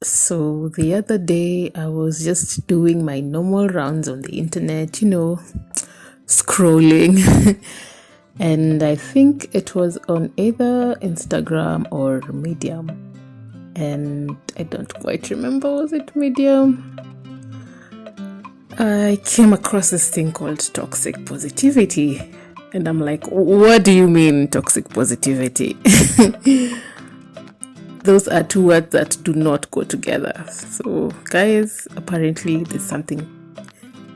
So the other day, I was just doing my normal rounds on the internet, scrolling. And I think it was on either Instagram or Medium. And I don't quite remember, was it Medium? I came across this thing called toxic positivity. And I'm like, what do you mean toxic positivity? Those are two words that do not go together. So, guys, apparently there's something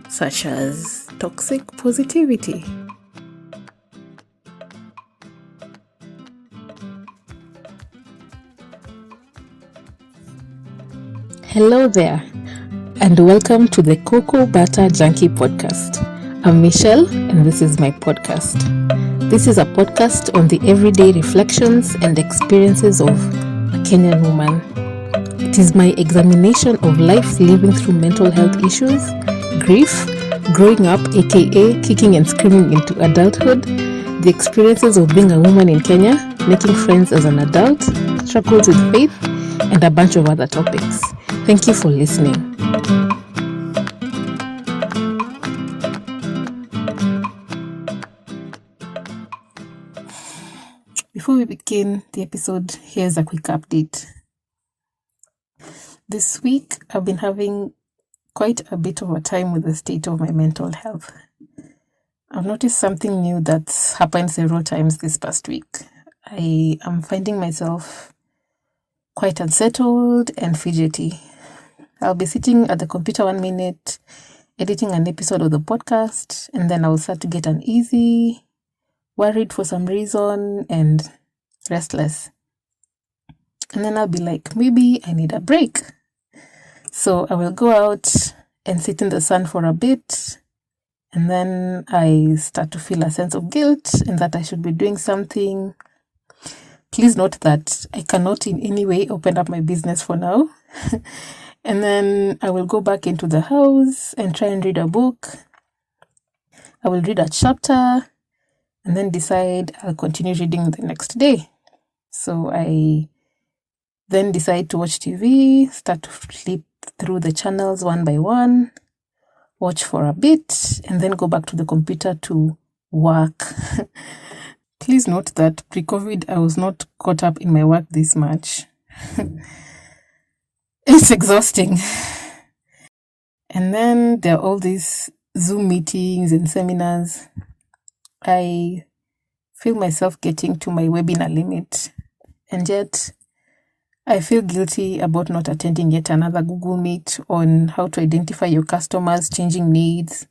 such as toxic positivity. Hello there, and welcome to the Cocoa Butter Junkie podcast. I'm Michelle, and this is my podcast. This is a podcast on the everyday reflections and experiences of a Kenyan woman. It is my examination of life living through mental health issues, grief, growing up, aka kicking and screaming into adulthood, the experiences of being a woman in Kenya, making friends as an adult, struggles with faith, and a bunch of other topics. Thank you for listening. Before we begin the episode, here's a quick update. This week, I've been having quite a bit of a time with the state of my mental health. I've noticed something new that's happened several times this past week. I am finding myself quite unsettled and fidgety. I'll be sitting at the computer 1 minute, editing an episode of the podcast, and then I'll start to get uneasy, worried for some reason, and restless. And then I'll be like, maybe I need a break. So I will go out and sit in the sun for a bit, and then I start to feel a sense of guilt and that I should be doing something. Please note that I cannot in any way open up my business for now. And then I will go back into the house and try and read a book. I will read a chapter and then decide I'll continue reading the next day. So I then decide to watch TV, start to flip through the channels one by one, watch for a bit, and then go back to the computer to work. Please note that pre-COVID, I was not caught up in my work this much. It's exhausting. And then there are all these Zoom meetings and seminars. I feel myself getting to my webinar limit. And yet, I feel guilty about not attending yet another Google Meet on how to identify your customers' changing needs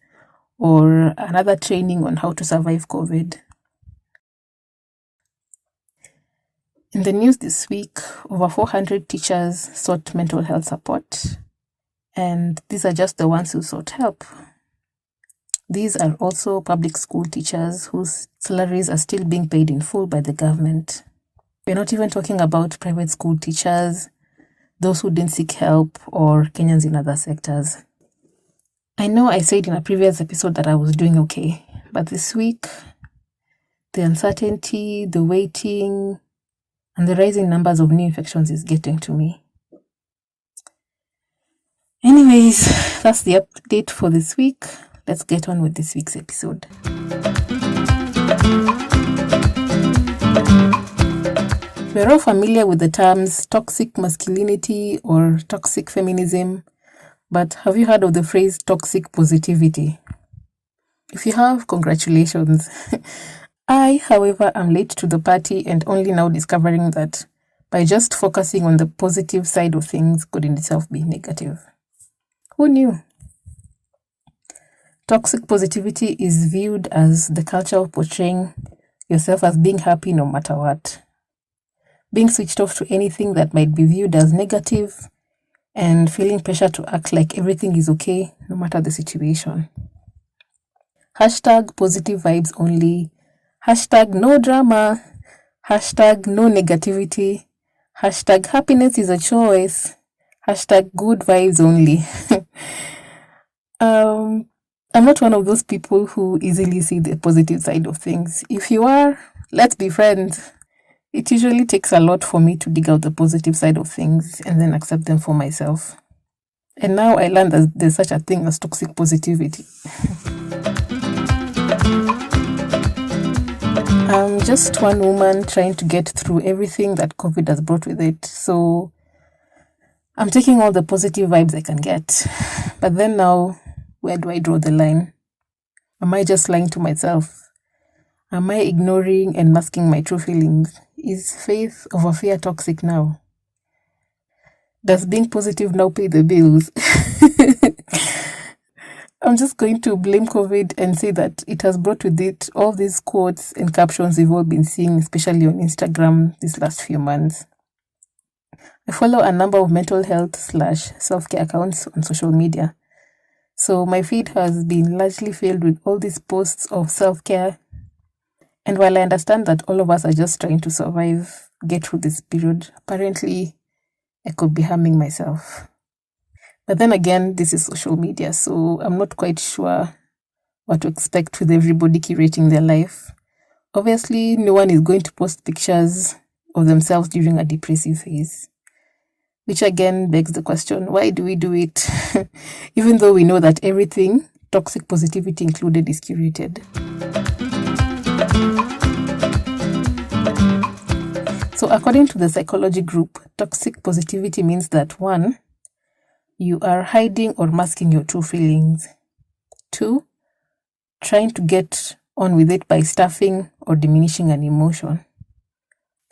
or another training on how to survive COVID. In the news this week, over 400 teachers sought mental health support, and these are just the ones who sought help. These are also public school teachers whose salaries are still being paid in full by the government. We're not even talking about private school teachers, those who didn't seek help, or Kenyans in other sectors. I know I said in a previous episode that I was doing okay, but this week, the uncertainty, the waiting, and the rising numbers of new infections is getting to me. Anyways, that's the update for this week. Let's get on with this week's episode. We're all familiar with the terms toxic masculinity or toxic feminism, but have you heard of the phrase toxic positivity? If you have, congratulations. I, however, am late to the party and only now discovering that by just focusing on the positive side of things could in itself be negative. Who knew? Toxic positivity is viewed as the culture of portraying yourself as being happy no matter what, being switched off to anything that might be viewed as negative, and feeling pressure to act like everything is okay no matter the situation. Hashtag positive vibes only. Hashtag no drama. Hashtag no negativity. Hashtag happiness is a choice. Hashtag good vibes only. I'm not one of those people who easily see the positive side of things. If you are, let's be friends. It usually takes a lot for me to dig out the positive side of things and then accept them for myself. And now I learned that there's such a thing as toxic positivity. I'm just one woman trying to get through everything that COVID has brought with it. So I'm taking all the positive vibes I can get. But then now, where do I draw the line? Am I just lying to myself? Am I ignoring and masking my true feelings? Is faith over fear toxic now? Does being positive now pay the bills? I'm just going to blame COVID and say that it has brought with it all these quotes and captions we've all been seeing, especially on Instagram these last few months. I follow a number of mental health / self-care accounts on social media. So my feed has been largely filled with all these posts of self-care. And while I understand that all of us are just trying to survive, get through this period, apparently I could be harming myself. But then again, this is social media, so I'm not quite sure what to expect with everybody curating their life. Obviously, no one is going to post pictures of themselves during a depressive phase. Which again begs the question, why do we do it? Even though we know that everything, toxic positivity included, is curated. So according to the psychology group, toxic positivity means that 1, you are hiding or masking your true feelings. 2, trying to get on with it by stuffing or diminishing an emotion.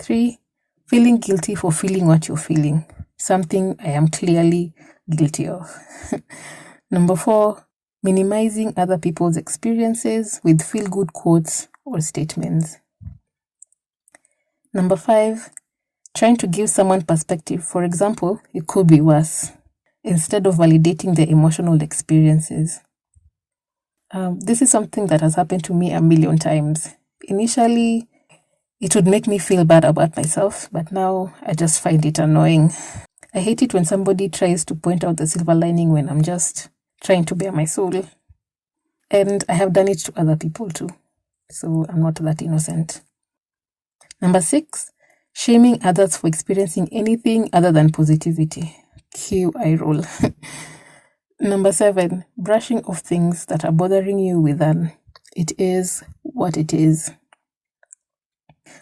3, feeling guilty for feeling what you're feeling, something I am clearly guilty of. Number 4, minimizing other people's experiences with feel-good quotes or statements. Number 5, trying to give someone perspective. For example, it could be worse, instead of validating their emotional experiences. This is something that has happened to me a million times. Initially, it would make me feel bad about myself, but now I just find it annoying. I hate it when somebody tries to point out the silver lining when I'm just trying to bear my soul. And I have done it to other people too, so I'm not that innocent. Number 6, shaming others for experiencing anything other than positivity. Cue eye roll. Number 7, brushing off things that are bothering you with an "it is what it is."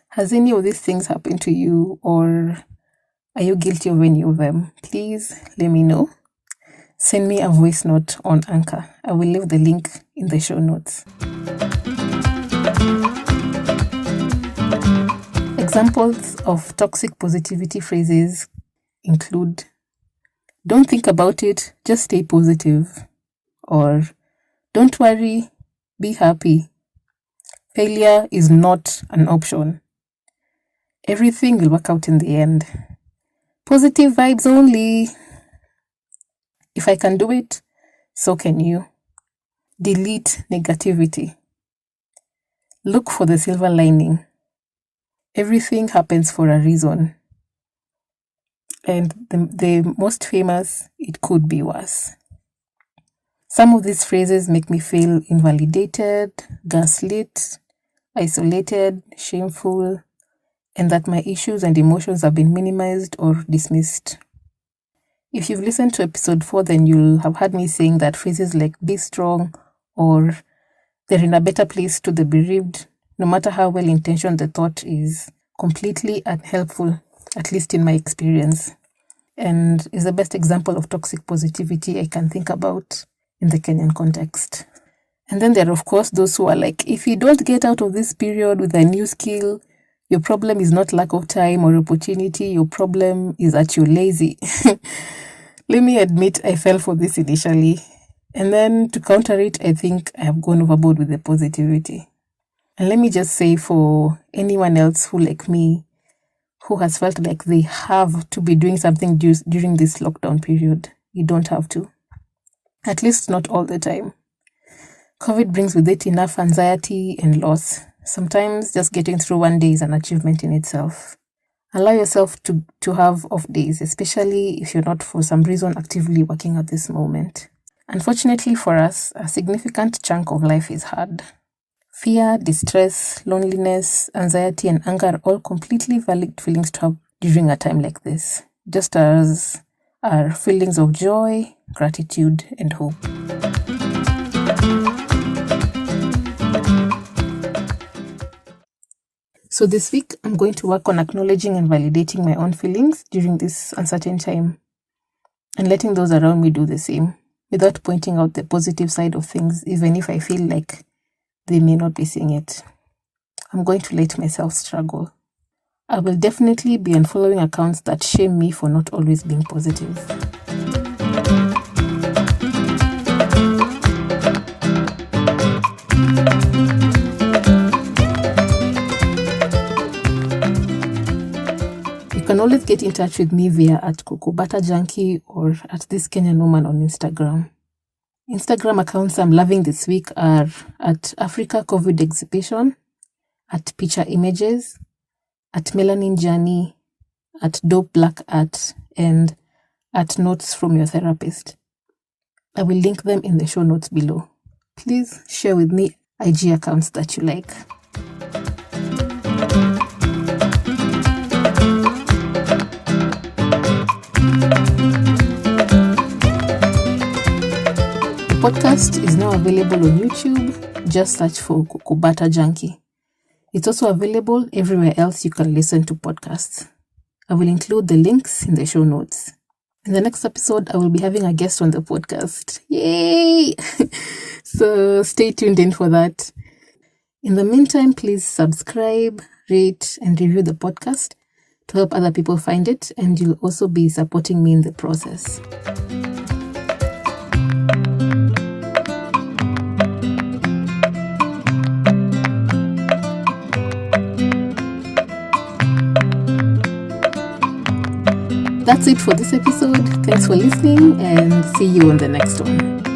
Has any of these things happened to you, or are you guilty of any of them? Please let me know. Send me a voice note on Anchor. I will leave the link in the show notes. Examples of toxic positivity phrases include, "Don't think about it, just stay positive," or "Don't worry, be happy. Failure is not an option. Everything will work out in the end. Positive vibes only. If I can do it, so can you. Delete negativity. Look for the silver lining. Everything happens for a reason." And the most famous, "it could be worse." Some of these phrases make me feel invalidated, gaslit, isolated, shameful, and that my issues and emotions have been minimized or dismissed. If you've listened to episode 4, then you'll have heard me saying that phrases like "be strong" or "they're in a better place" to the bereaved, no matter how well-intentioned the thought, is completely unhelpful, at least in my experience, and is the best example of toxic positivity I can think about in the Kenyan context. And then there are, of course, those who are like, if you don't get out of this period with a new skill, your problem is not lack of time or opportunity, your problem is that you're lazy. Let me admit I fell for this initially. And then to counter it, I think I have gone overboard with the positivity. And let me just say, for anyone else who, like me, who has felt like they have to be doing something during this lockdown period, you don't have to. At least not all the time. COVID brings with it enough anxiety and loss. Sometimes just getting through one day is an achievement in itself. Allow yourself to have off days, especially if you're not for some reason actively working at this moment. Unfortunately for us, a significant chunk of life is hard. Fear, distress, loneliness, anxiety, and anger are all completely valid feelings to have during a time like this, just as are feelings of joy, gratitude, and hope. So this week, I'm going to work on acknowledging and validating my own feelings during this uncertain time, and letting those around me do the same, without pointing out the positive side of things, even if I feel like they may not be seeing it. I'm going to let myself struggle. I will definitely be unfollowing accounts that shame me for not always being positive. You can always get in touch with me via @KukubataJunkie or @ThisKenyanWoman on Instagram. Instagram accounts I'm loving this week are @AfricaCovid @PictureImages, @MelaninJourney, @DopeBlackArt, and @NotesFromYourTherapist. I will link them in the show notes below. Please share with me IG accounts that you like. The podcast is now available on YouTube. Just search for Kukubata Junkie. It's also available everywhere else you can listen to podcasts. I will include the links in the show notes. In the next episode, I will be having a guest on the podcast. Yay! So stay tuned in for that. In the meantime, please subscribe, rate, and review the podcast to help other people find it, and you'll also be supporting me in the process. That's it for this episode. Thanks for listening, and see you on the next one.